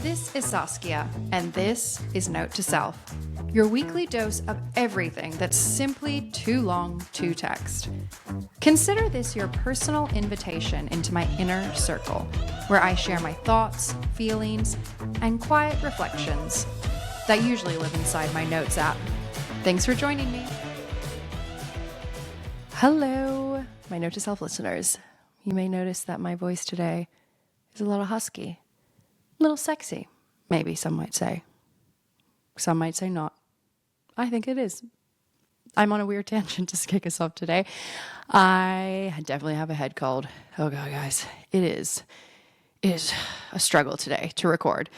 This is Saskia, and this is Note to Self, your weekly dose of everything that's simply too long to text. Consider this your personal invitation into my inner circle, where I share my thoughts, feelings, and quiet reflections that usually live inside my Notes app. Thanks for joining me. Hello, my Note to Self listeners. You may notice that my voice today is a little husky. A little sexy, maybe some might say. Some might say not. I think it is. I'm on a weird tangent to kick us off today. I definitely have a head cold. Oh God, guys. It is a struggle today to record.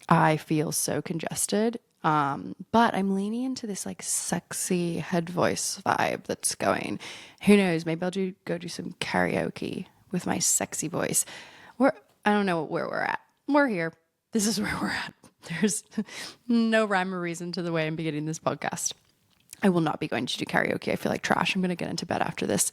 I feel so congested. But I'm leaning into this like sexy head voice vibe that's going. Who knows? Maybe I'll go do some karaoke with my sexy voice. I don't know where we're at. We're here. This is where we're at. There's no rhyme or reason to the way I'm beginning this podcast. I will not be going to do karaoke. I feel like trash. I'm going to get into bed after this.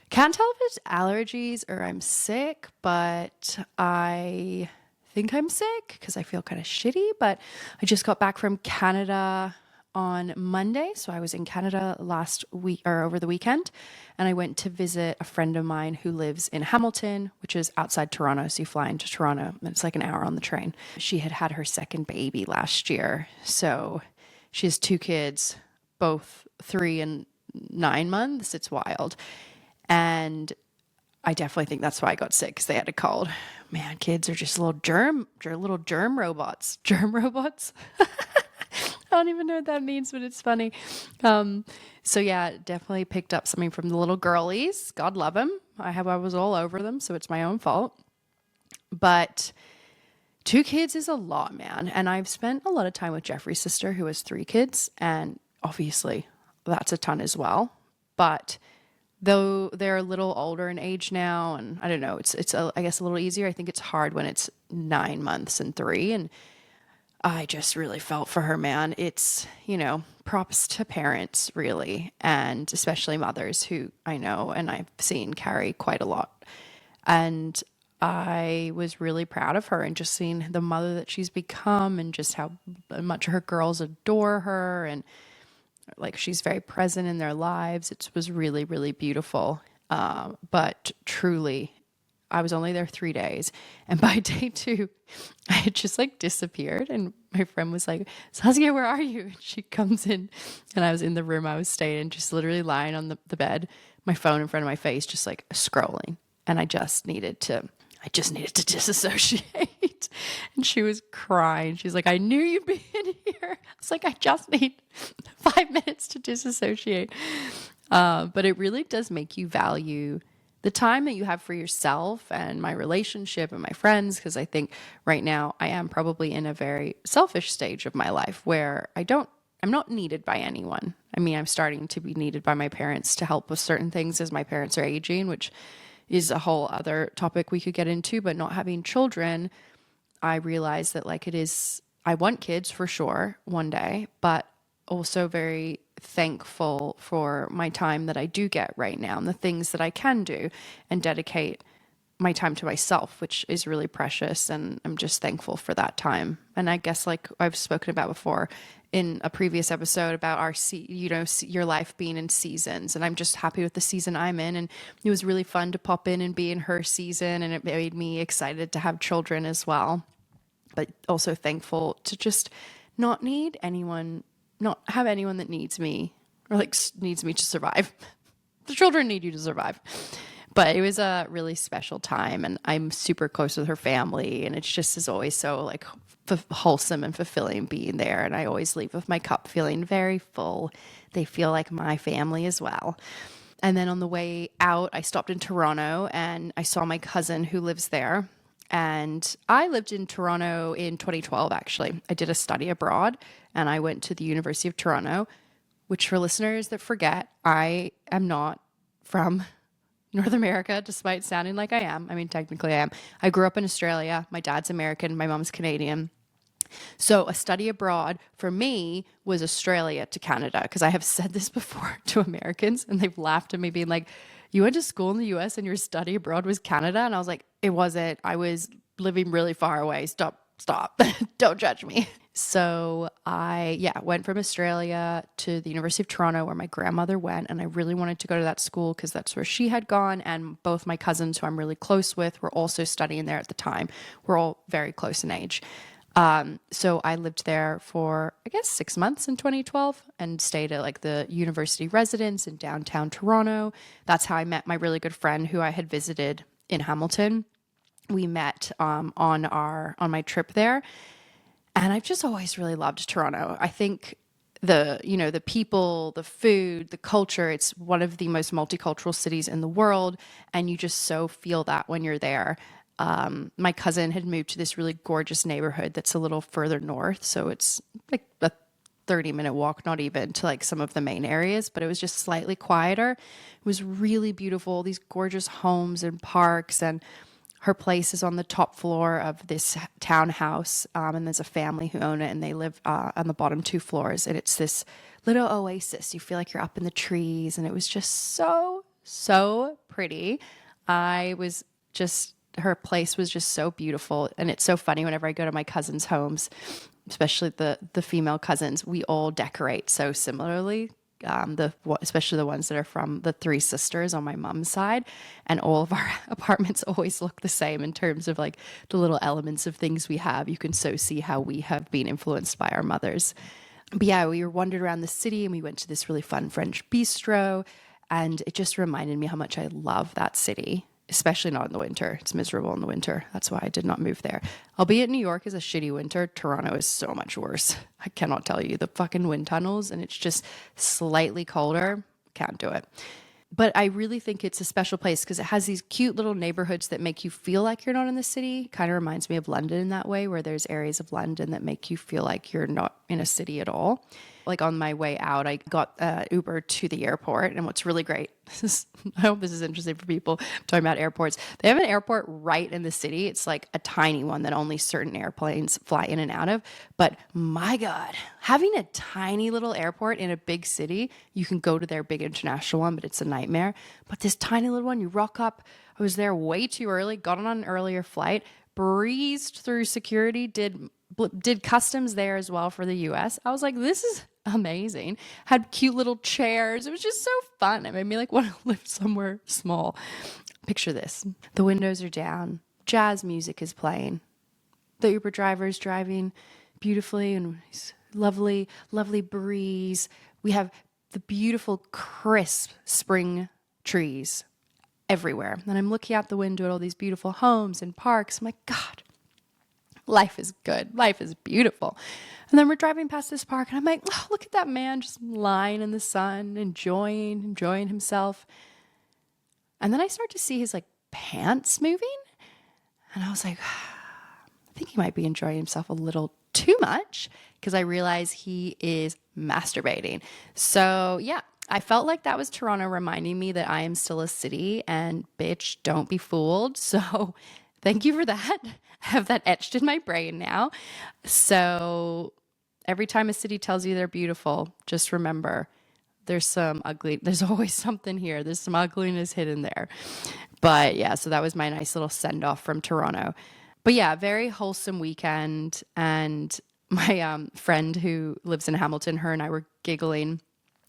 Can't tell if it's allergies or I'm sick, but I think I'm sick because I feel kind of shitty. But I just got back from Canada on Monday. So I was in Canada last week or over the weekend, and I went to visit a friend of mine who lives in Hamilton, which is outside Toronto. So you fly into Toronto and it's like an hour on the train. She had her second baby last year. So she has two kids, both 3 and 9 months. It's wild. And I definitely think that's why I got sick, because they had a cold. Man, kids are just little germ robots. Germ robots? I don't even know what that means, but it's funny. So yeah, definitely picked up something from the little girlies. God love them. I was all over them, so it's my own fault. But 2 kids is a lot, man. And I've spent a lot of time with Jeffrey's sister, who has 3 kids, and obviously that's a ton as well. But though they're a little older in age now, and I don't know, it's I guess a little easier. I think it's hard when it's 9 months and 3, and I just really felt for her, man. It's, props to parents, really, and especially mothers who I know and I've seen carry quite a lot. And I was really proud of her, and just seeing the mother that she's become, and just how much her girls adore her, and like she's very present in their lives. It was really, really beautiful. But truly, I was only there 3 days, and by day 2, I had just like disappeared. And my friend was like, "Saskia, where are you?" And she comes in, and I was in the room I was staying in, just literally lying on the bed, my phone in front of my face, just like scrolling. And I just needed to disassociate. And she was crying. She's like, "I knew you'd be in here." I was like, "I just need 5 minutes to disassociate." But it really does make you value the time that you have for yourself and my relationship and my friends, because I think right now I am probably in a very selfish stage of my life where I'm not needed by anyone. I mean, I'm starting to be needed by my parents to help with certain things as my parents are aging, which is a whole other topic we could get into. But not having children, I realize that I want kids for sure one day, but also very thankful for my time that I do get right now and the things that I can do and dedicate my time to myself, which is really precious. And I'm just thankful for that time. And I guess, like I've spoken about before in a previous episode about your life being in seasons, and I'm just happy with the season I'm in. And it was really fun to pop in and be in her season, and it made me excited to have children as well, but also thankful to just not have anyone that needs me, or like needs me to survive. The children need you to survive. But it was a really special time, and I'm super close with her family, and it's just is always so like wholesome and fulfilling being there. And I always leave with my cup feeling very full. They feel like my family as well. And then on the way out, I stopped in Toronto, and I saw my cousin who lives there. And I lived in Toronto in 2012, actually. I did a study abroad, and I went to the University of Toronto, which, for listeners that forget, I am not from North America, despite sounding like I am. I mean, technically I am. I grew up in Australia. My dad's American. My mom's Canadian. So a study abroad for me was Australia to Canada, because I have said this before to Americans, and they've laughed at me being like, "You went to school in the US and your study abroad was Canada?" And I was like, "It wasn't. I was living really far away. Stop stop. Don't judge me. So I went from Australia to the University of Toronto where my grandmother went. And I really wanted to go to that school because that's where she had gone. And both my cousins, who I'm really close with, were also studying there at the time. We're all very close in age. So I lived there for, I guess, 6 months in 2012 and stayed at like the university residence in downtown Toronto. That's how I met my really good friend who I had visited in Hamilton. We met on my trip there. And I've just always really loved Toronto. I think the people, the food, the culture, it's one of the most multicultural cities in the world. And you just so feel that when you're there. My cousin had moved to this really gorgeous neighborhood that's a little further north. So it's like a 30-minute walk, not even to like some of the main areas, but it was just slightly quieter. It was really beautiful, these gorgeous homes and parks, and her place is on the top floor of this townhouse, and there's a family who own it, and they live on the bottom 2 floors, and it's this little oasis. You feel like you're up in the trees, and it was just so pretty. Her place was just so beautiful, and it's so funny whenever I go to my cousins' homes, especially the female cousins, we all decorate so similarly. Especially the ones that are from the 3 sisters on my mom's side, and all of our apartments always look the same in terms of like the little elements of things we have. You can so see how we have been influenced by our mothers. But yeah, we wandered around the city and we went to this really fun French bistro, and it just reminded me how much I love that city. Especially not in the winter. It's miserable in the winter. That's why I did not move there. Albeit New York is a shitty winter, Toronto is so much worse. I cannot tell you. The fucking wind tunnels, and it's just slightly colder. Can't do it. But I really think it's a special place because it has these cute little neighborhoods that make you feel like you're not in the city. Kind of reminds me of London in that way, where there's areas of London that make you feel like you're not in a city at all. Like on my way out, I got Uber to the airport. And what's really great, I hope this is interesting for people talking about airports. They have an airport right in the city. It's like a tiny one that only certain airplanes fly in and out of. But my God, having a tiny little airport in a big city, you can go to their big international one, but it's a nightmare. But this tiny little one, you rock up. I was there way too early, got on an earlier flight, breezed through security, did customs there as well for the US. I was like, this is amazing. Had cute little chairs. It was just so fun. It made me like want to live somewhere small. Picture this. The windows are down. Jazz music is playing. The Uber driver is driving beautifully, and it's lovely breeze. We have the beautiful crisp spring trees everywhere. And I'm looking out the window at all these beautiful homes and parks. I'm like, God, life is good. Life is beautiful. And then we're driving past this park, and I'm like, oh, look at that man just lying in the sun, enjoying himself. And then I start to see his like pants moving. And I was like, I think he might be enjoying himself a little too much, because I realize he is masturbating. So yeah, I felt like that was Toronto reminding me that I am still a city, and bitch, don't be fooled. So thank you for that. I have that etched in my brain now. So every time a city tells you they're beautiful, just remember there's always something here. There's some ugliness hidden there. But yeah, so that was my nice little send off from Toronto. But yeah, very wholesome weekend. And my friend who lives in Hamilton, her and I were giggling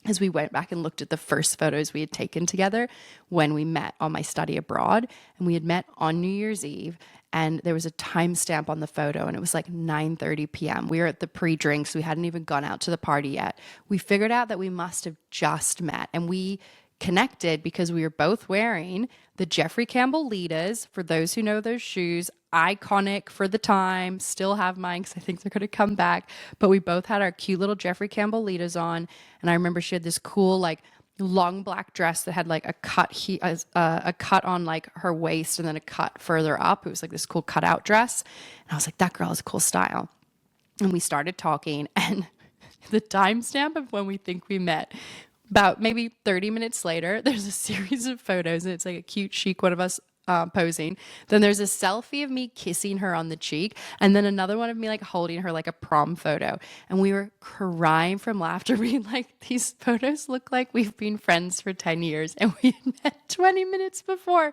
as we went back and looked at the first photos we had taken together when we met on my study abroad. And we had met on New Year's Eve, and there was a timestamp on the photo, and it was like 9:30 p.m. We were at the pre-drinks. We hadn't even gone out to the party yet. We figured out that we must have just met, and we connected because we were both wearing the Jeffrey Campbell Litas. For those who know those shoes, iconic for the time, still have mine because I think they're going to come back. But we both had our cute little Jeffrey Campbell Litas on. And I remember she had this cool, like, long black dress that had like a cut on like her waist and then a cut further up. It was like this cool cutout dress. And I was like, that girl has a cool style. And we started talking, and the timestamp of when we think we met, about maybe 30 minutes later, there's a series of photos, and it's like a cute chic one of us posing. Then there's a selfie of me kissing her on the cheek, and then another one of me like holding her like a prom photo. And we were crying from laughter, being like, these photos look like we've been friends for 10 years and we had met 20 minutes before.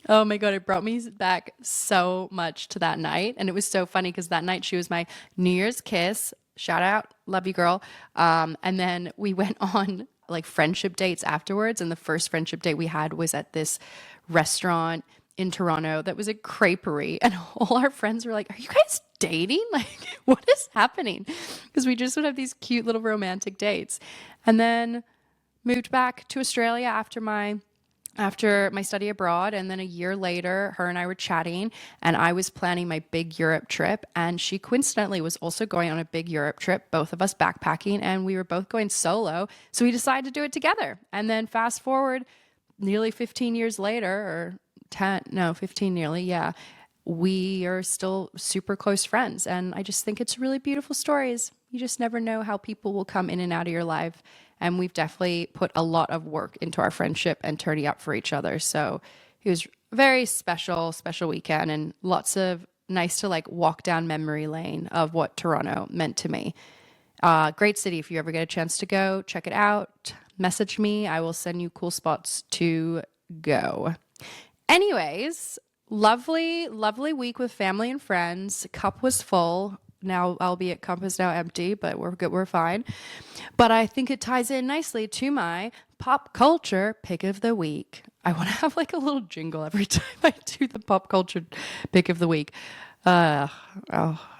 Oh my God, it brought me back so much to that night. And it was so funny because that night she was my New Year's kiss. Shout out, love you, girl. And then we went on like friendship dates afterwards. And the first friendship date we had was at this restaurant in Toronto that was a creperie. And all our friends were like, are you guys dating? Like, what is happening? Because we just would have these cute little romantic dates. And then moved back to Australia after my study abroad. And then a year later, her and I were chatting and I was planning my big Europe trip. And she coincidentally was also going on a big Europe trip, both of us backpacking, and we were both going solo. So we decided to do it together. And then fast forward nearly 15 years later, or 15 nearly, yeah, we are still super close friends. And I just think it's really beautiful stories. You just never know how people will come in and out of your life. And we've definitely put a lot of work into our friendship and turning up for each other. So it was a very special weekend and lots of nice to like walk down memory lane of what Toronto meant to me. Great city. If you ever get a chance to go, check it out. Message me. I will send you cool spots to go. Anyways, lovely week with family and friends. Cup was full. Now, albeit cup is now empty, but we're good, we're fine. But I think it ties in nicely to my pop culture pick of the week. I want to have like a little jingle every time I do the pop culture pick of the week. I'll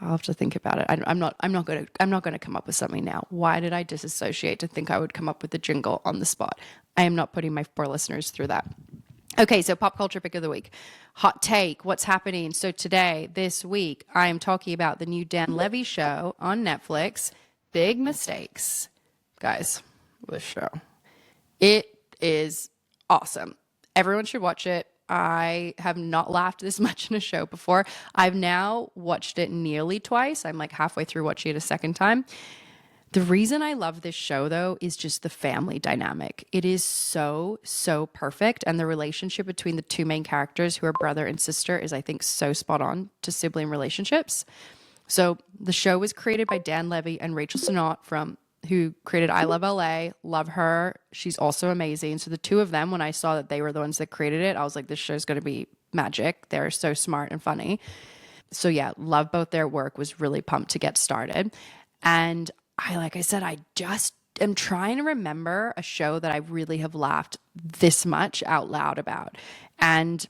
have to think about it. I'm not gonna come up with something now. Why did I disassociate to think I would come up with a jingle on the spot? I am not putting my poor listeners through that. Okay, so pop culture pick of the week. Hot take, what's happening? So today, this week, I am talking about the new Dan Levy show on Netflix, Big Mistakes. Guys, this show. It is awesome. Everyone should watch it. I have not laughed this much in a show before. I've now watched it nearly twice. I'm like halfway through watching it a second time. The reason I love this show, though, is just the family dynamic. It is so perfect. And the relationship between the two main characters, who are brother and sister, is, I think, so spot on to sibling relationships. So the show was created by Dan Levy and Rachel Sennott, who created I Love LA. Love her. She's also amazing. So the two of them, when I saw that they were the ones that created it, I was like, this show's going to be magic. They're so smart and funny. So yeah, love both their work. Was really pumped to get started. And like I said, I just am trying to remember a show that I really have laughed this much out loud about. And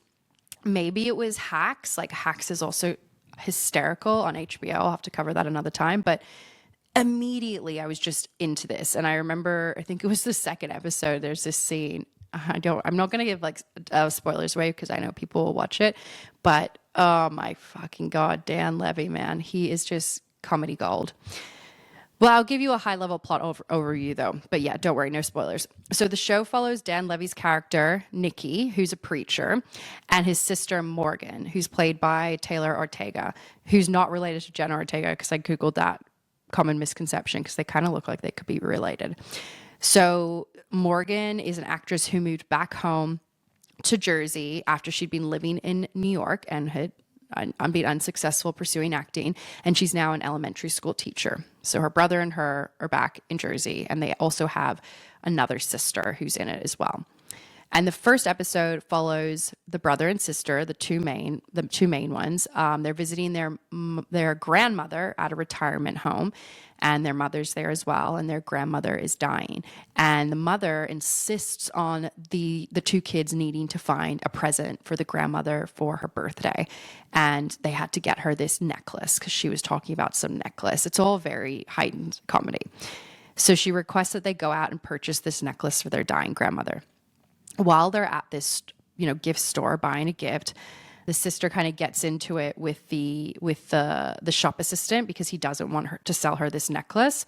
maybe it was Hacks. Like Hacks is also hysterical on HBO. I'll have to cover that another time. But immediately I was just into this. And I remember, I think it was the second episode, there's this scene. I'm not going to give like spoilers away because I know people will watch it. But oh my fucking God, Dan Levy, man. He is just comedy gold. Well, I'll give you a high-level plot overview, though. But yeah, don't worry, no spoilers. So the show follows Dan Levy's character, Nikki, who's a preacher, and his sister, Morgan, who's played by Taylor Ortega, who's not related to Jenna Ortega, because I Googled that common misconception, because they kind of look like they could be related. So Morgan is an actress who moved back home to Jersey after she'd been living in New York and had been unsuccessful pursuing acting, and she's now an elementary school teacher. So her brother and her are back in Jersey, and they also have another sister who's in it as well. And the first episode follows the brother and sister, the two main ones. They're visiting their grandmother at a retirement home, and their mother's there as well, and their grandmother is dying. And the mother insists on the two kids needing to find a present for the grandmother for her birthday. And they had to get her this necklace because she was talking about some necklace. It's all very heightened comedy. So she requests that they go out and purchase this necklace for their dying grandmother. While they're at this, gift store buying a gift, the sister kind of gets into it with the shop assistant because he doesn't want her to sell her this necklace,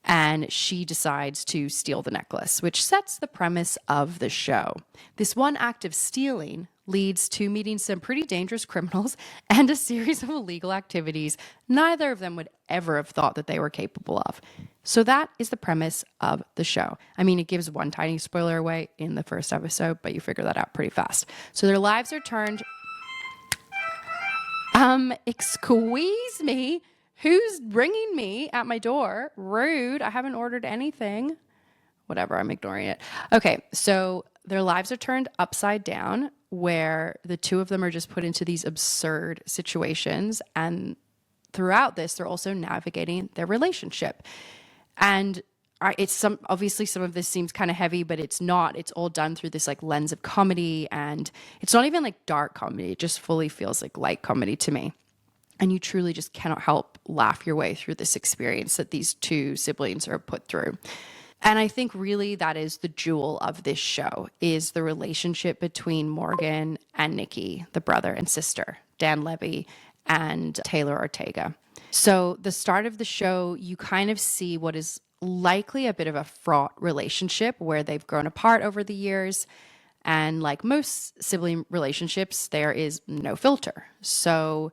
and she decides to steal the necklace, which sets the premise of the show. This one act of stealing leads to meeting some pretty dangerous criminals and a series of illegal activities neither of them would ever have thought that they were capable of. So that is the premise of the show. I mean, it gives one tiny spoiler away in the first episode, but you figure that out pretty fast. So their lives are turned... excuse me? Who's ringing me at my door? Rude. I haven't ordered anything. Whatever, I'm ignoring it. Okay, so their lives are turned upside down where the two of them are just put into these absurd situations. And throughout this, they're also navigating their relationship. And obviously some of this seems kind of heavy, but it's not. It's all done through this like lens of comedy, and it's not even like dark comedy. It just fully feels like light comedy to me. And you truly just cannot help laugh your way through this experience that these two siblings are put through. And I think really that is the jewel of this show, is the relationship between Morgan and Nikki, the brother and sister, Dan Levy and Taylor Ortega. So the start of the show, you kind of see what is likely a bit of a fraught relationship where they've grown apart over the years. And like most sibling relationships, there is no filter. So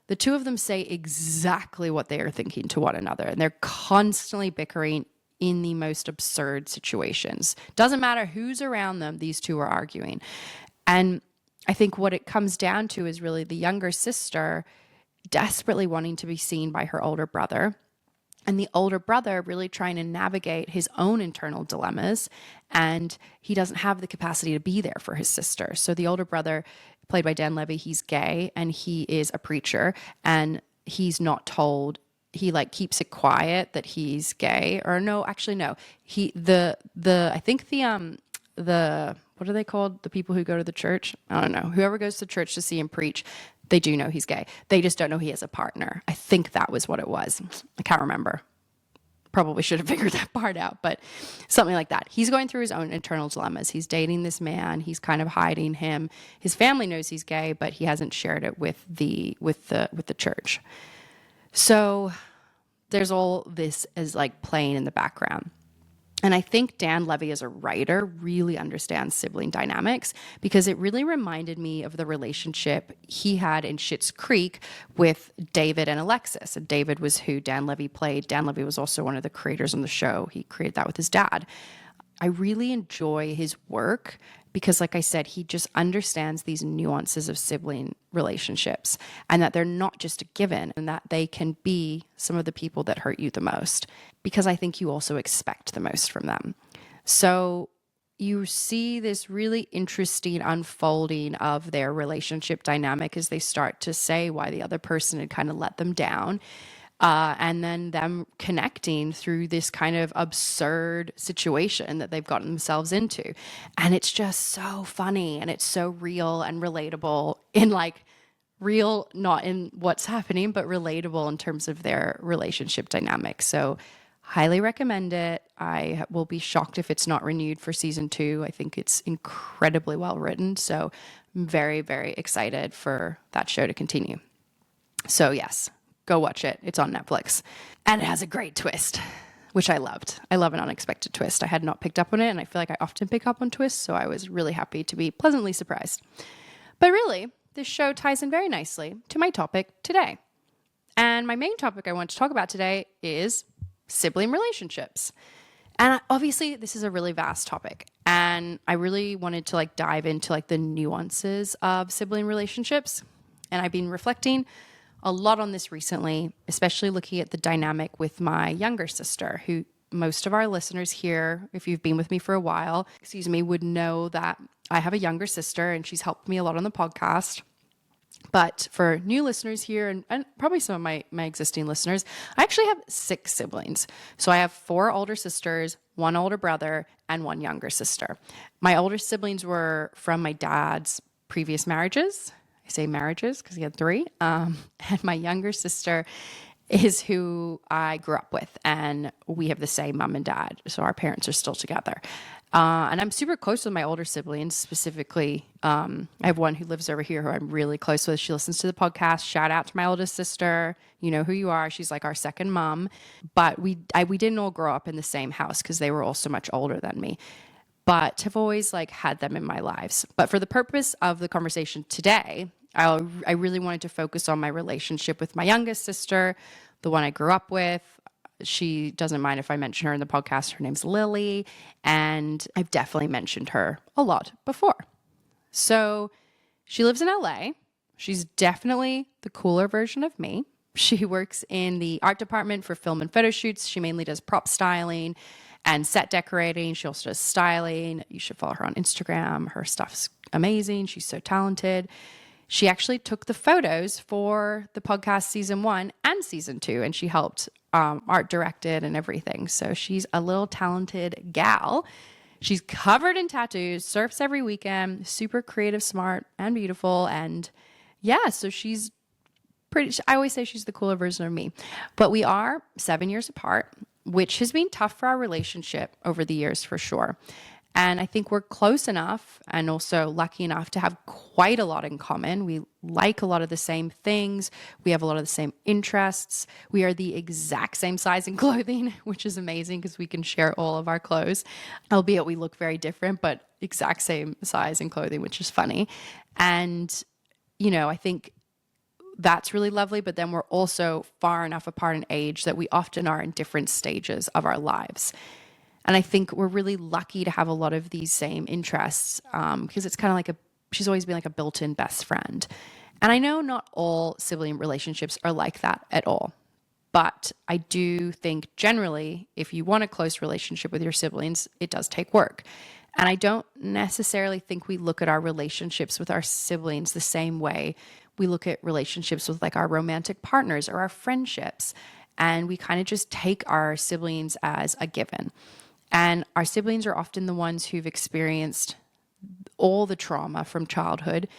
the two of them say exactly what they are thinking to one another, and they're constantly bickering in the most absurd situations. Doesn't matter who's around them, these two are arguing. And I think what it comes down to is really the younger sister desperately wanting to be seen by her older brother, and the older brother really trying to navigate his own internal dilemmas, and he doesn't have the capacity to be there for his sister. So the older brother, played by Dan Levy, he's gay and he is a preacher, and he's not told. He like keeps it quiet that he's gay, or no, actually no. I think the what are they called? The people who go to the church? I don't know. Whoever goes to church to see him preach, they do know he's gay. They just don't know he has a partner. I think that was what it was. I can't remember. Probably should have figured that part out, but something like that. He's going through his own internal dilemmas. He's dating this man. He's kind of hiding him. His family knows he's gay, but he hasn't shared it with the church. So there's all this as like playing in the background. And I think Dan Levy as a writer really understands sibling dynamics, because it really reminded me of the relationship he had in Schitt's Creek with David and Alexis. And David was who Dan Levy played. Dan Levy was also one of the creators on the show. He created that with his dad. I really enjoy his work because, like I said, he just understands these nuances of sibling relationships, and that they're not just a given, and that they can be some of the people that hurt you the most, because I think you also expect the most from them. So you see this really interesting unfolding of their relationship dynamic as they start to say why the other person had kind of let them down. And then them connecting through this kind of absurd situation that they've gotten themselves into. And it's just so funny, and it's so real and relatable in like real, not in what's happening, but relatable in terms of their relationship dynamic. So highly recommend it. I will be shocked if it's not renewed for season 2. I think it's incredibly well written. So I'm very, very excited for that show to continue. So yes, go watch it. It's on Netflix. And it has a great twist, which I loved. I love an unexpected twist. I had not picked up on it, and I feel like I often pick up on twists, so I was really happy to be pleasantly surprised. But really, this show ties in very nicely to my topic today. And my main topic I want to talk about today is sibling relationships. And obviously, this is a really vast topic, and I really wanted to like dive into like the nuances of sibling relationships. And I've been reflecting a lot on this recently, especially looking at the dynamic with my younger sister, who most of our listeners here, if you've been with me for a while, would know that I have a younger sister and she's helped me a lot on the podcast. But for new listeners here, and probably some of my existing listeners, I actually have 6 siblings. So I have 4 older sisters, 1 older brother, and 1 younger sister. My older siblings were from my dad's previous marriages. I say marriages because he had 3. And my younger sister is who I grew up with, and we have the same mom and dad. So our parents are still together. And I'm super close with my older siblings. Specifically, I have one who lives over here who I'm really close with. She listens to the podcast. Shout out to my oldest sister. You know who you are. She's like our second mom. But we didn't all grow up in the same house because they were all so much older than me. but have always like had them in my lives. But for the purpose of the conversation today, I really wanted to focus on my relationship with my youngest sister, the one I grew up with. She doesn't mind if I mention her in the podcast. Her name's Lily, and I've definitely mentioned her a lot before. So she lives in LA. She's definitely the cooler version of me. She works in the art department for film and photo shoots. She mainly does prop styling and set decorating. She also does styling. You should follow her on Instagram. Her stuff's amazing. She's so talented. She actually took the photos for the podcast season 1 and season 2, and she helped art direct it and everything. So she's a little talented gal. She's covered in tattoos, surfs every weekend, super creative, smart, and beautiful. And yeah, so she's I always say she's the cooler version of me. But we are 7 years apart, which has been tough for our relationship over the years for sure. And I think we're close enough and also lucky enough to have quite a lot in common. We like a lot of the same things. We have a lot of the same interests. We are the exact same size in clothing, which is amazing because we can share all of our clothes, albeit we look very different, but exact same size in clothing, which is funny. And, I think that's really lovely, but then we're also far enough apart in age that we often are in different stages of our lives. And I think we're really lucky to have a lot of these same interests because it's kind of like she's always been like a built-in best friend. And I know not all sibling relationships are like that at all. But I do think generally, if you want a close relationship with your siblings, it does take work. And I don't necessarily think we look at our relationships with our siblings the same way we look at relationships with like our romantic partners or our friendships. And we kind of just take our siblings as a given. And our siblings are often the ones who've experienced all the trauma from childhood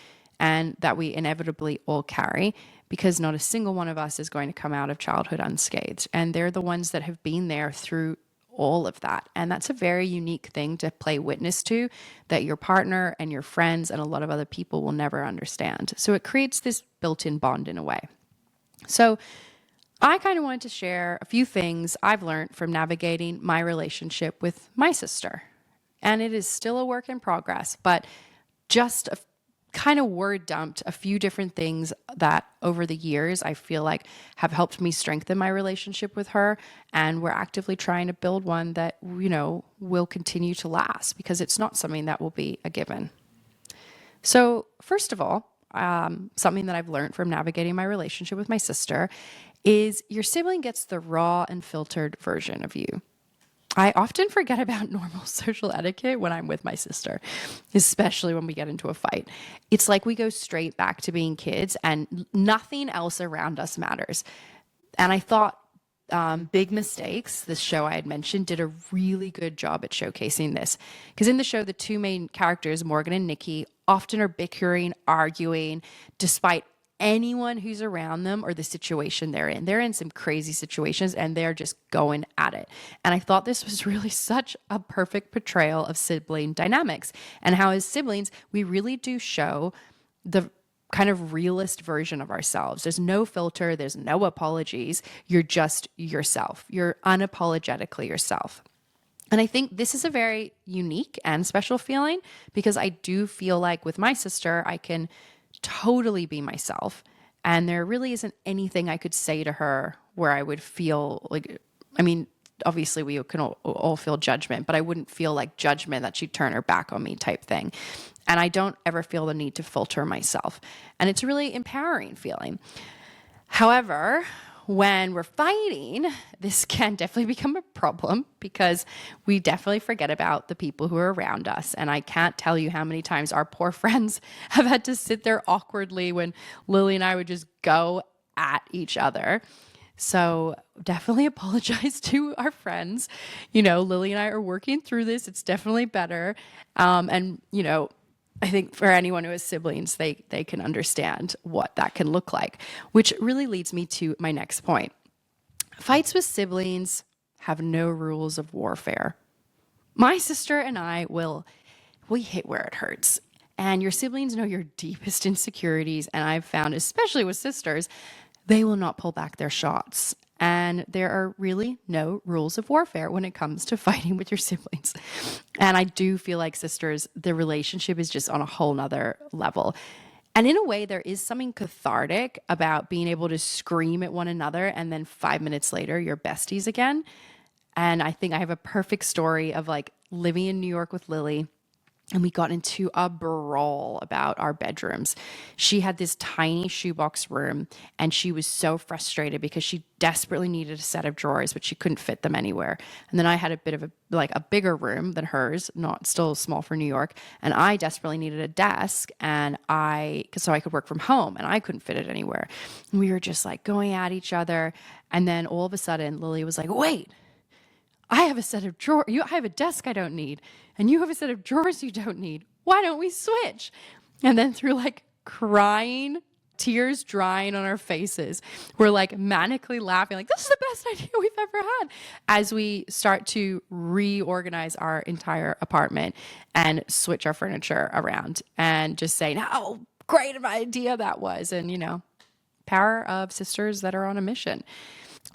and that we inevitably all carry, because not a single one of us is going to come out of childhood unscathed. And they're the ones that have been there through all of that. And that's a very unique thing to play witness to that your partner and your friends and a lot of other people will never understand. So it creates this built-in bond in a way. So I kind of wanted to share a few things I've learned from navigating my relationship with my sister. And it is still a work in progress, but just kind of word dumped a few different things that over the years I feel like have helped me strengthen my relationship with her. And we're actively trying to build one that, will continue to last because it's not something that will be a given. So first of all, something that I've learned from navigating my relationship with my sister is your sibling gets the raw and filtered version of you. I often forget about normal social etiquette when I'm with my sister, especially when we get into a fight. It's like we go straight back to being kids and nothing else around us matters. And I thought Big Mistakes, this show I had mentioned, did a really good job at showcasing this. Because in the show, the two main characters, Morgan and Nikki, often are bickering, arguing, despite anyone who's around them or the situation they're in. They're in some crazy situations and they're just going at it. And I thought this was really such a perfect portrayal of sibling dynamics and how as siblings, we really do show the kind of realist version of ourselves. There's no filter. There's no apologies. You're just yourself. You're unapologetically yourself. And I think this is a very unique and special feeling because I do feel like with my sister, I can totally be myself. And there really isn't anything I could say to her where I would feel like, obviously we can all feel judgment, but I wouldn't feel like judgment that she'd turn her back on me type thing. And I don't ever feel the need to filter myself. And it's a really empowering feeling. However, when we're fighting, this can definitely become a problem because we definitely forget about the people who are around us. And I can't tell you how many times our poor friends have had to sit there awkwardly when Lily and I would just go at each other. So definitely apologize to our friends. Lily and I are working through this. It's definitely better. I think for anyone who has siblings, they can understand what that can look like, which really leads me to my next point. Fights with siblings have no rules of warfare. My sister and I we hit where it hurts. And your siblings know your deepest insecurities. And I've found, especially with sisters, they will not pull back their shots. And there are really no rules of warfare when it comes to fighting with your siblings. And I do feel like sisters, the relationship is just on a whole nother level. And in a way, there is something cathartic about being able to scream at one another and then 5 minutes later, you're besties again. And I think I have a perfect story of like living in New York with Lily. And we got into a brawl about our bedrooms. She had this tiny shoebox room, and she was so frustrated because she desperately needed a set of drawers, but she couldn't fit them anywhere. And then I had a bit of a bigger room than hers, not still small for New York. And I desperately needed a desk, so I could work from home, and I couldn't fit it anywhere. And we were just like going at each other. And then all of a sudden, Lily was like, wait, I have a set of drawers. I have a desk I don't need. And you have a set of drawers you don't need. Why don't we switch? And then through like crying, tears drying on our faces, we're like manically laughing, like, this is the best idea we've ever had, as we start to reorganize our entire apartment and switch our furniture around and just say, how great of an idea that was. And, power of sisters that are on a mission.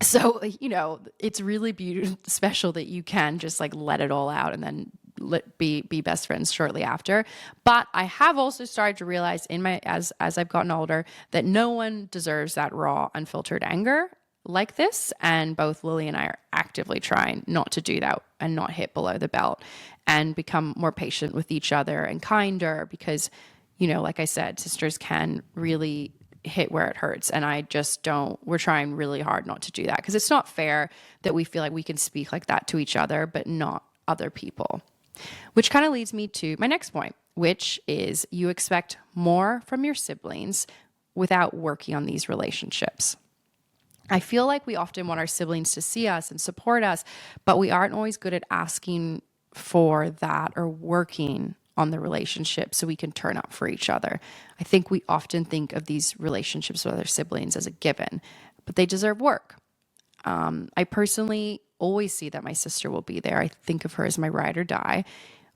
So, it's really special that you can just like let it all out and then be best friends shortly after. But I have also started to realize as I've gotten older that no one deserves that raw, unfiltered anger like this. And both Lily and I are actively trying not to do that and not hit below the belt and become more patient with each other and kinder because, like I said, sisters can really hit where it hurts. And we're trying really hard not to do that because it's not fair that we feel like we can speak like that to each other, but not other people. Which kind of leads me to my next point, which is you expect more from your siblings without working on these relationships. I feel like we often want our siblings to see us and support us, but we aren't always good at asking for that or working on the relationship so we can turn up for each other. I think we often think of these relationships with our siblings as a given, but they deserve work. I personally always see that my sister will be there. I think of her as my ride or die,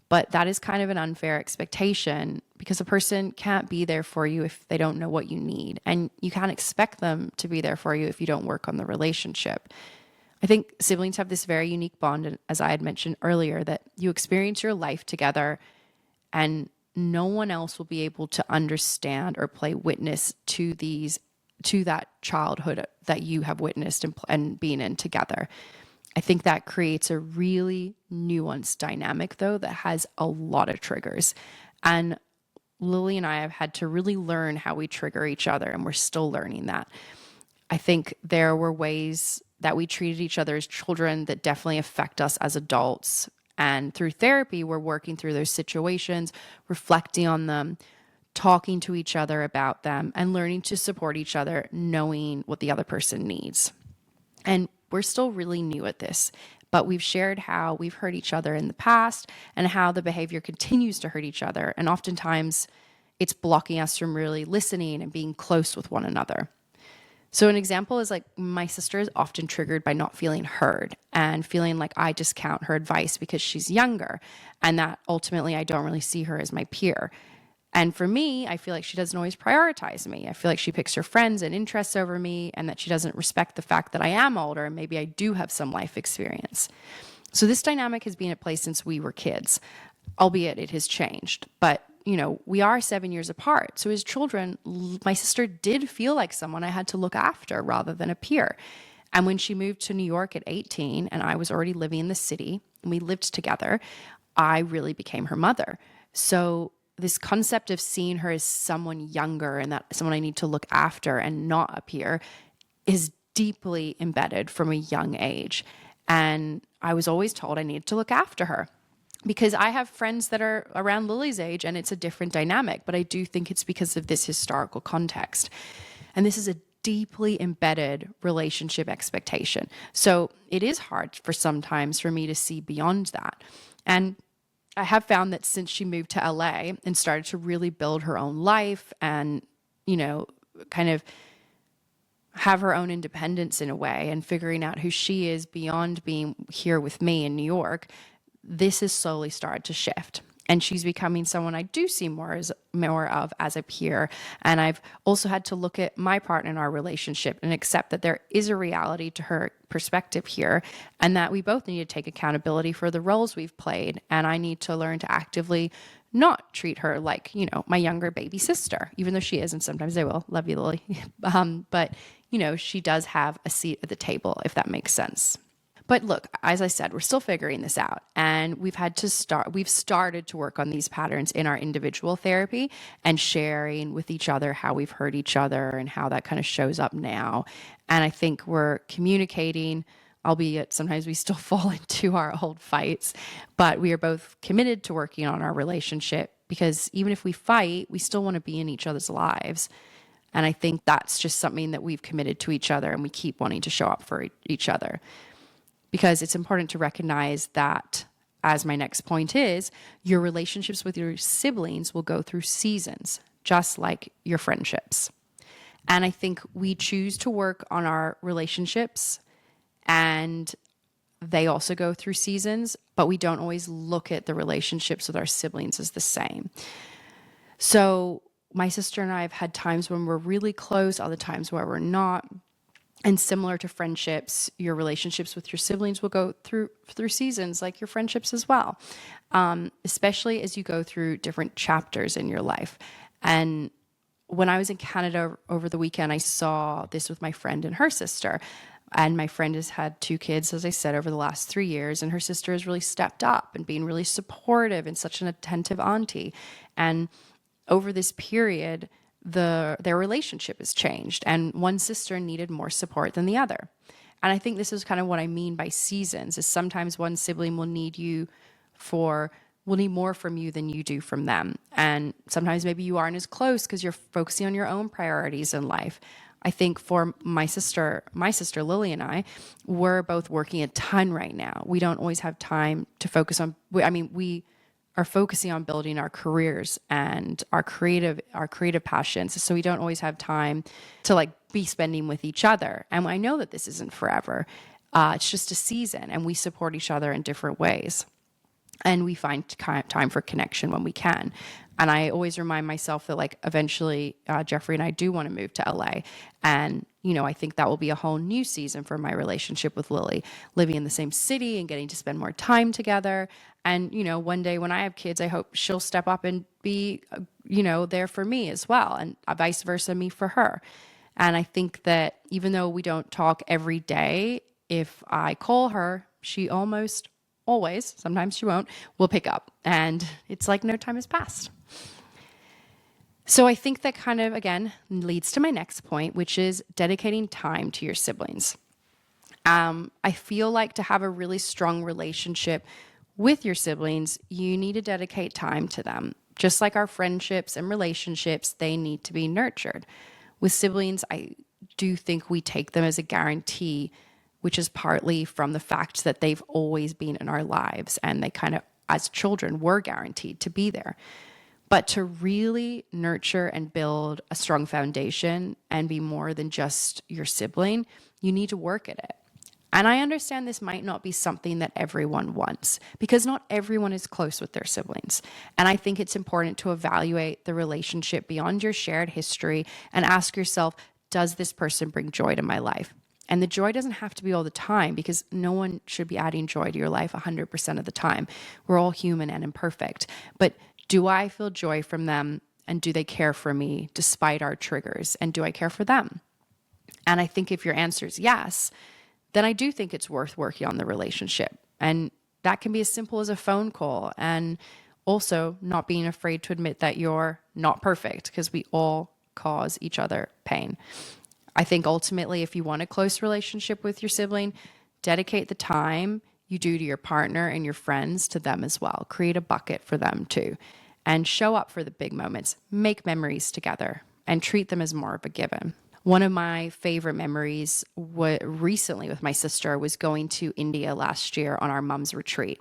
but that is kind of an unfair expectation because a person can't be there for you if they don't know what you need. And you can't expect them to be there for you if you don't work on the relationship. I think siblings have this very unique bond, and as I had mentioned earlier, that you experience your life together and no one else will be able to understand or play witness to that childhood that you have witnessed and been in together. I think that creates a really nuanced dynamic, though, that has a lot of triggers. And Lily and I have had to really learn how we trigger each other, and we're still learning that. I think there were ways that we treated each other as children that definitely affect us as adults. And through therapy, we're working through those situations, reflecting on them, talking to each other about them, and learning to support each other, knowing what the other person needs. And we're still really new at this, but we've shared how we've hurt each other in the past and how the behavior continues to hurt each other. And oftentimes it's blocking us from really listening and being close with one another. So an example is like my sister is often triggered by not feeling heard and feeling like I discount her advice because she's younger, and that ultimately I don't really see her as my peer. And for me, I feel like she doesn't always prioritize me. I feel like she picks her friends and interests over me, and that she doesn't respect the fact that I am older and maybe I do have some life experience. So this dynamic has been at play since we were kids, albeit it has changed. But we are 7 years apart. So as children, my sister did feel like someone I had to look after rather than a peer. And when she moved to New York at 18 and I was already living in the city and we lived together, I really became her mother. So this concept of seeing her as someone younger and that someone I need to look after and not a peer is deeply embedded from a young age. And I was always told I needed to look after her, because I have friends that are around Lily's age and it's a different dynamic, but I do think it's because of this historical context. And this is a deeply embedded relationship expectation. So it is hard sometimes for me to see beyond that. And I have found that since she moved to LA and started to really build her own life and, kind of have her own independence in a way and figuring out who she is beyond being here with me in New York, this has slowly started to shift. And she's becoming someone I do see more of as a peer. And I've also had to look at my part in our relationship and accept that there is a reality to her perspective here, and that we both need to take accountability for the roles we've played. And I need to learn to actively not treat her like, my younger baby sister, even though she is, and sometimes I will. Love you, Lily. But, she does have a seat at the table, if that makes sense. But look, as I said, we're still figuring this out, and we've started to work on these patterns in our individual therapy and sharing with each other how we've hurt each other and how that kind of shows up now. And I think we're communicating, albeit sometimes we still fall into our old fights, but we are both committed to working on our relationship, because even if we fight, we still want to be in each other's lives. And I think that's just something that we've committed to each other, and we keep wanting to show up for each other. Because it's important to recognize that, as my next point is, your relationships with your siblings will go through seasons, just like your friendships. And I think we choose to work on our relationships, and they also go through seasons, but we don't always look at the relationships with our siblings as the same. So my sister and I have had times when we're really close, other times where we're not. And similar to friendships, your relationships with your siblings will go through seasons, like your friendships as well, especially as you go through different chapters in your life. And when I was in Canada over the weekend, I saw this with my friend and her sister. And my friend has had 2 kids, as I said, over the last 3 years. And her sister has really stepped up and been really supportive and such an attentive auntie. And over this period, their relationship has changed, and one sister needed more support than the other. And I think this is kind of what I mean by seasons, is sometimes one sibling will need more from you than you do from them. And sometimes maybe you aren't as close because you're focusing on your own priorities in life. I think for my sister Lily and I, we're both working a ton right now. We don't always have time to focus on, we are focusing on building our careers and our creative passions. So we don't always have time to be spending with each other. And I know that this isn't forever. It's just a season, and we support each other in different ways. And we find time for connection when we can. And I always remind myself that eventually Jeffrey and I do want to move to LA. And, I think that will be a whole new season for my relationship with Lily, living in the same city and getting to spend more time together. And, one day when I have kids, I hope she'll step up and be, there for me as well, and vice versa, me for her. And I think that even though we don't talk every day, if I call her, she almost always, sometimes she won't, will pick up. And it's like no time has passed. So I think that kind of, again, leads to my next point, which is dedicating time to your siblings. I feel like to have a really strong relationship with your siblings, you need to dedicate time to them. Just like our friendships and relationships, they need to be nurtured. With siblings, I do think we take them as a guarantee, which is partly from the fact that they've always been in our lives, and they kind of, as children, were guaranteed to be there. But to really nurture and build a strong foundation and be more than just your sibling, you need to work at it. And I understand this might not be something that everyone wants, because not everyone is close with their siblings. And I think it's important to evaluate the relationship beyond your shared history and ask yourself, does this person bring joy to my life? And the joy doesn't have to be all the time, because no one should be adding joy to your life 100% of the time. We're all human and imperfect. But do I feel joy from them? And do they care for me despite our triggers? And do I care for them? And I think if your answer is yes, then I do think it's worth working on the relationship. And that can be as simple as a phone call, and also not being afraid to admit that you're not perfect, because we all cause each other pain. I think ultimately, if you want a close relationship with your sibling, dedicate the time you do to your partner and your friends to them as well. Create a bucket for them too, and show up for the big moments. Make memories together and treat them as more of a given. One of my favorite memories recently with my sister was going to India last year on our mom's retreat.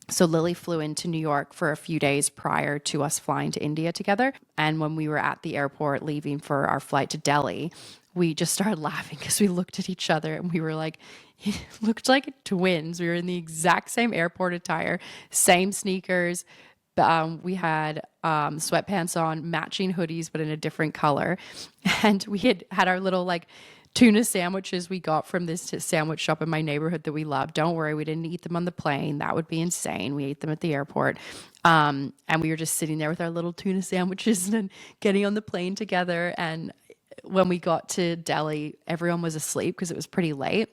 So Lily flew into New York for a few days prior to us flying to India together. And when we were at the airport leaving for our flight to Delhi, we just started laughing because we looked at each other and we were like, looked like twins. We were in the exact same airport attire, same sneakers, We had sweatpants on, matching hoodies, but in a different color. And we had our little like tuna sandwiches we got from this sandwich shop in my neighborhood that we love. Don't worry, we didn't eat them on the plane. That would be insane. We ate them at the airport. And we were just sitting there with our little tuna sandwiches and getting on the plane together. And when we got to Delhi, everyone was asleep because it was pretty late.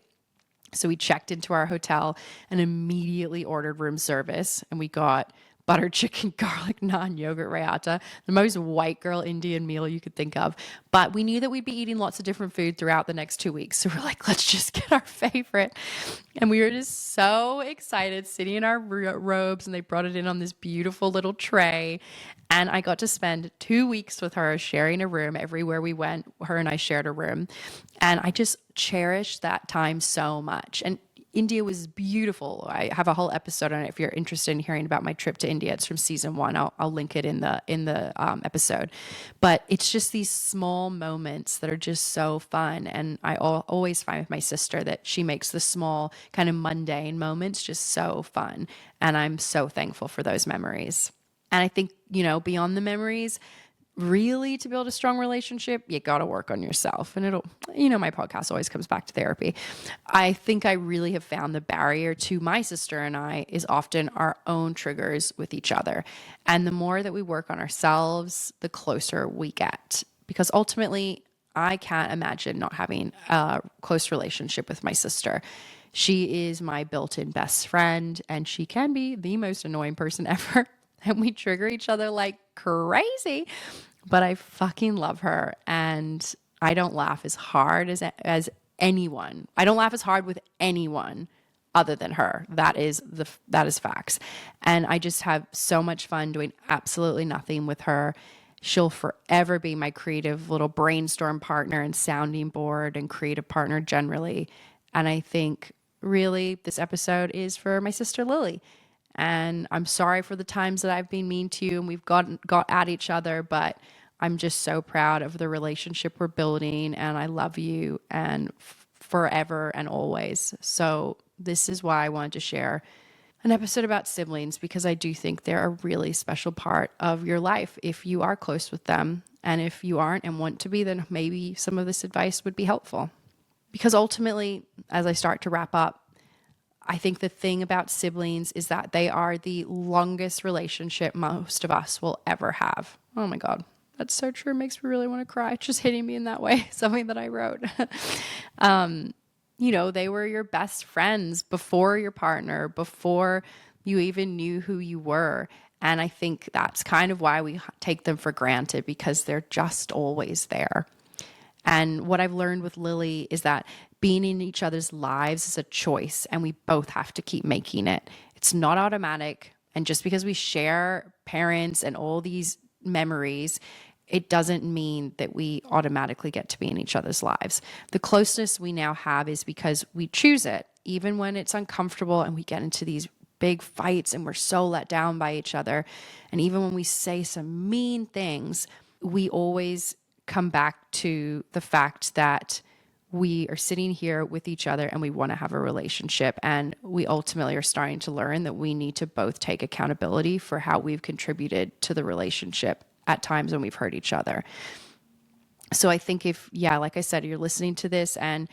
So we checked into our hotel and immediately ordered room service, and we got butter chicken, garlic naan, yogurt raita, the most white girl Indian meal you could think of. But we knew that we'd be eating lots of different food throughout the next 2 weeks. So we're like, let's just get our favorite. And we were just so excited sitting in our robes, and they brought it in on this beautiful little tray. And I got to spend 2 weeks with her, sharing a room everywhere we went. Her and I shared a room. And I just cherished that time so much. And India was beautiful. I have a whole episode on it if you're interested in hearing about my trip to India. It's from season 1. I'll link it in the episode. But it's just these small moments that are just so fun. And I always find with my sister that she makes the small kind of mundane moments just so fun. And I'm so thankful for those memories. And I think, beyond the memories, really to build a strong relationship, you got to work on yourself. And it'll, my podcast always comes back to therapy. I think I really have found the barrier to my sister and I is often our own triggers with each other. And the more that we work on ourselves, the closer we get. Because ultimately, I can't imagine not having a close relationship with my sister. She is my built-in best friend, and she can be the most annoying person ever. And we trigger each other like crazy. But I fucking love her, and I don't laugh as hard as anyone. I don't laugh as hard with anyone other than her. That is facts. And I just have so much fun doing absolutely nothing with her. She'll forever be my creative little brainstorm partner and sounding board and creative partner generally. And I think really this episode is for my sister Lily. And I'm sorry for the times that I've been mean to you and we've got at each other, but I'm just so proud of the relationship we're building, and I love you and forever and always. So this is why I wanted to share an episode about siblings, because I do think they're a really special part of your life if you are close with them. And if you aren't and want to be, then maybe some of this advice would be helpful. Because ultimately, as I start to wrap up, I think the thing about siblings is that they are the longest relationship most of us will ever have. Oh my God, that's so true. It makes me really want to cry. It's just hitting me in that way, something that I wrote. They were your best friends before your partner, before you even knew who you were. And I think that's kind of why we take them for granted, because they're just always there. And what I've learned with Lily is that being in each other's lives is a choice, and we both have to keep making it. It's not automatic. And just because we share parents and all these memories, it doesn't mean that we automatically get to be in each other's lives. The closeness we now have is because we choose it, even when it's uncomfortable and we get into these big fights and we're so let down by each other. And even when we say some mean things, we always come back to the fact that we are sitting here with each other and we want to have a relationship. And we ultimately are starting to learn that we need to both take accountability for how we've contributed to the relationship at times when we've hurt each other. So I think like I said, you're listening to this and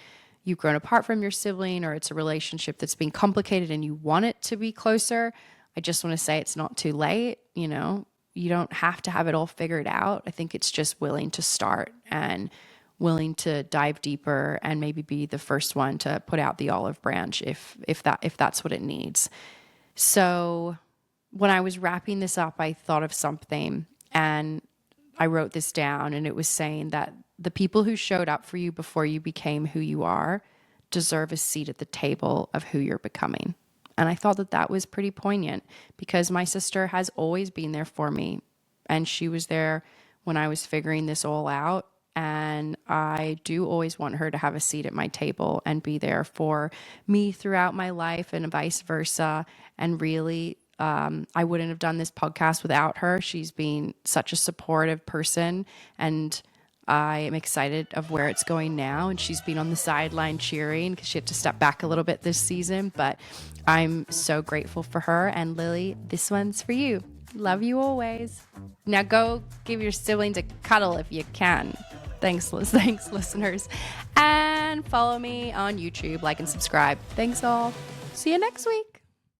you've grown apart from your sibling, or it's a relationship that's being complicated and you want it to be closer, I just want to say it's not too late. You don't have to have it all figured out. I think it's just willing to start and willing to dive deeper and maybe be the first one to put out the olive branch if that's what it needs. So when I was wrapping this up, I thought of something and I wrote this down, and it was saying that the people who showed up for you before you became who you are deserve a seat at the table of who you're becoming. And I thought that was pretty poignant, because my sister has always been there for me, and she was there when I was figuring this all out. And I do always want her to have a seat at my table and be there for me throughout my life, and vice versa. And really, I wouldn't have done this podcast without her. She's been such a supportive person, and I am excited of where it's going now. And she's been on the sideline cheering because she had to step back a little bit this season, but I'm so grateful for her. And Lily, this one's for you. Love you always. Now go give your siblings a cuddle if you can. Thanks, listeners. And follow me on YouTube, like and subscribe. Thanks all. See you next week.